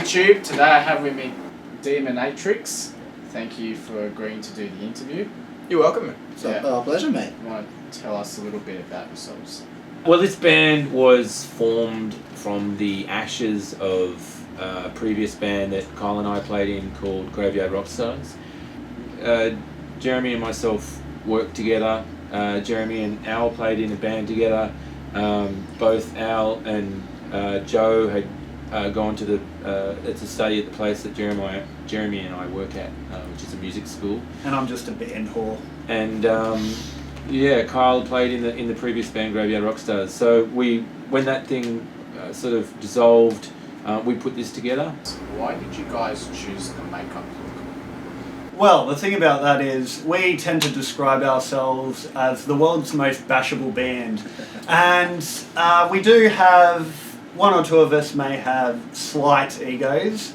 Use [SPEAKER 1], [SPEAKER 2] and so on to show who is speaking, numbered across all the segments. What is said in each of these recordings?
[SPEAKER 1] YouTube. Today I have with me Demonatrix. Thank you for agreeing to do the interview.
[SPEAKER 2] You're welcome.
[SPEAKER 3] It's our pleasure, mate.
[SPEAKER 1] You want to tell us a little bit about yourselves?
[SPEAKER 4] Well, this band was formed from the ashes of a previous band that Kyle and I played in called Graveyard Rockstars. Jeremy and myself worked together. Jeremy and Al played in a band together. Both Al and Joe had gone to to study at the place that Jeremy and I work at, which is a music school.
[SPEAKER 3] And I'm just a band whore.
[SPEAKER 4] And Kyle played in the previous band Graveyard Rockstars. So when that thing sort of dissolved, we put this together.
[SPEAKER 1] Why did you guys choose the makeup look?
[SPEAKER 3] Well, the thing about that is we tend to describe ourselves as the world's most bashable band. And we do have, one or two of us may have slight egos.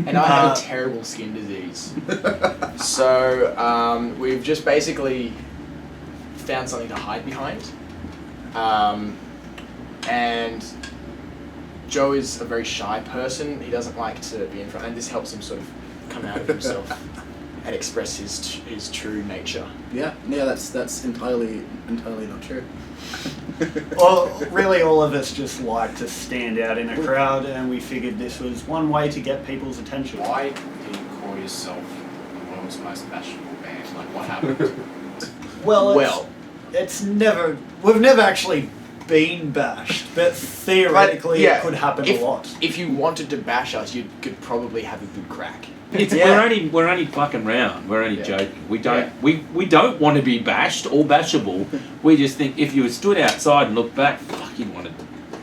[SPEAKER 2] And I have a terrible skin disease. So we've just basically found something to hide behind. And Joe is a very shy person. He doesn't like to be in front, and this helps him sort of come out of himself and express his true nature.
[SPEAKER 5] Yeah, that's entirely not true.
[SPEAKER 3] Well, really all of us just like to stand out in a crowd, and we figured this was one way to get people's attention.
[SPEAKER 1] Why do you call yourself the world's most bashable band? Like, what happened?
[SPEAKER 3] We've never actually been bashed, but theoretically it could happen a lot.
[SPEAKER 2] If you wanted to bash us, you could probably have a good crack.
[SPEAKER 4] We're only fucking around. We're only joking. We don't want to be bashed or bashable. We just think if you stood outside and looked back, fuck, you'd want to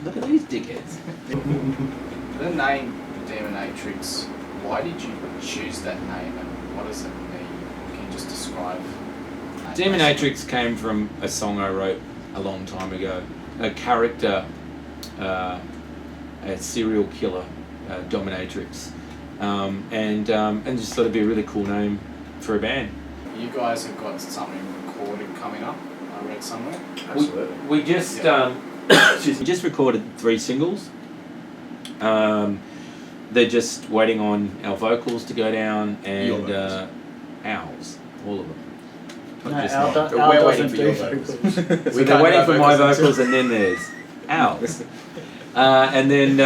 [SPEAKER 4] look at these dickheads.
[SPEAKER 1] The name Demonatrix. Why did you choose that name, and what does it mean? Can you just describe?
[SPEAKER 4] Demonatrix came from a song I wrote a long time ago. A character, a serial killer, dominatrix. And just thought it'd be a really cool name for a band.
[SPEAKER 1] You guys have got something recorded coming up, I read somewhere.
[SPEAKER 2] Absolutely.
[SPEAKER 4] We just we just recorded 3 singles. They're just waiting on our vocals to go down and ours, all of them.
[SPEAKER 2] We're waiting for your vocals.
[SPEAKER 4] So they're waiting for my vocals and then there's ours. And then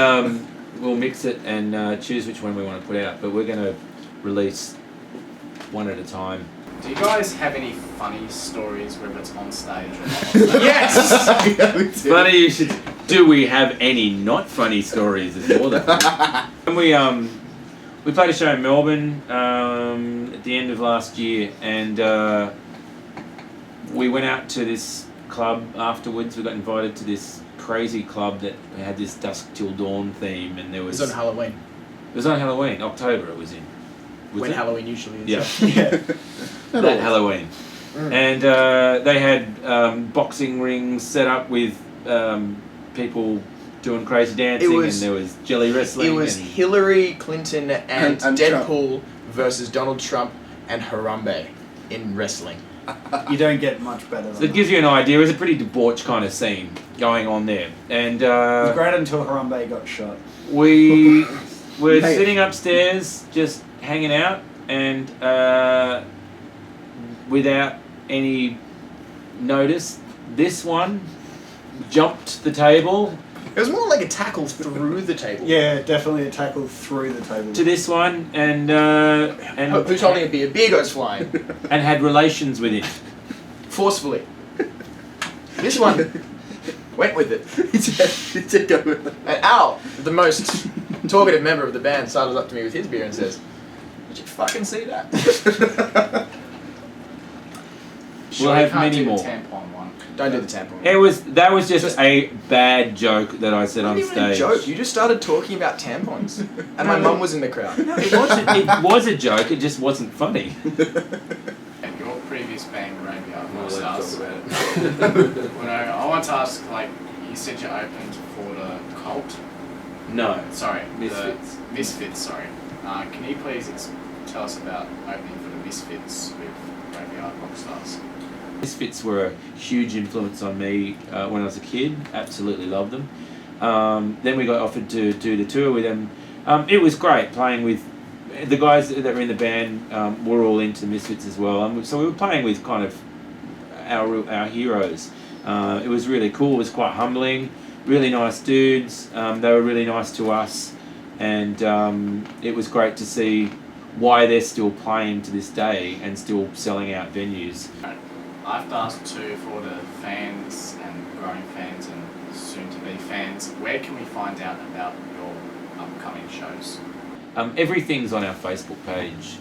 [SPEAKER 4] we'll mix it and choose which one we want to put out, but we're going to release one at a time.
[SPEAKER 1] Do you guys have any funny stories, whether it's on stage or not on stage?
[SPEAKER 2] Yes!
[SPEAKER 5] Yeah, we do.
[SPEAKER 4] Funny you should. Do we have any not funny stories? Is more that. And we played a show in Melbourne at the end of last year, and we went out to this club afterwards. We got invited to this crazy club that had this dusk till dawn theme, and there was.
[SPEAKER 2] It was on Halloween.
[SPEAKER 4] It was on Halloween, October. It was in.
[SPEAKER 2] When Halloween usually is.
[SPEAKER 4] Yeah. That Halloween. And they had boxing rings set up with people doing crazy dancing, and there was jelly wrestling.
[SPEAKER 2] It was Hillary Clinton and Deadpool versus Donald Trump and Harambe in wrestling.
[SPEAKER 3] You don't get much better than
[SPEAKER 4] So it gives you an idea. It was a pretty debauched kind of scene going on there. And
[SPEAKER 3] it was great until Harambe got shot.
[SPEAKER 4] we were sitting upstairs just hanging out, and without any notice, this one jumped the table
[SPEAKER 2] It was more like a tackle through the table.
[SPEAKER 3] Yeah, definitely a tackle through the table.
[SPEAKER 4] to this one, and
[SPEAKER 2] Who's holding a beer? Beer goes flying.
[SPEAKER 4] and had relations with him.
[SPEAKER 2] Forcefully. This one went with it.
[SPEAKER 5] He did go with it.
[SPEAKER 2] And Al, the most talkative member of the band, sidles up to me with his beer and says, "Did you fucking see that?"
[SPEAKER 4] We'll have many more.
[SPEAKER 1] The tampon one.
[SPEAKER 2] Don't do the tampon.
[SPEAKER 4] That was just a bad joke that I said on
[SPEAKER 2] Not even a
[SPEAKER 4] stage.
[SPEAKER 2] joke. You just started talking about tampons, and my mum was in the crowd.
[SPEAKER 4] No, it was a joke. It just wasn't funny.
[SPEAKER 1] And your previous band, Graveyard Rockstars.
[SPEAKER 5] About
[SPEAKER 1] I want to ask, like, you said you opened for the Cult.
[SPEAKER 4] No.
[SPEAKER 1] Sorry,
[SPEAKER 4] Misfits.
[SPEAKER 1] The Misfits. Sorry. Can you please tell us about opening for the Misfits with Graveyard Rockstars?
[SPEAKER 4] Misfits were a huge influence on me when I was a kid. Absolutely loved them. Then we got offered to do the tour with them It was great playing with the guys that were in the band. Were all into Misfits as well, so we were playing with kind of our heroes. It was really cool. It was quite humbling. Really nice dudes. They were really nice to us, and it was great to see why they're still playing to this day and still selling out venues.
[SPEAKER 1] I have to ask too, for the fans and growing fans and soon-to-be fans, where can we find out about your upcoming shows?
[SPEAKER 4] Everything's on our Facebook page.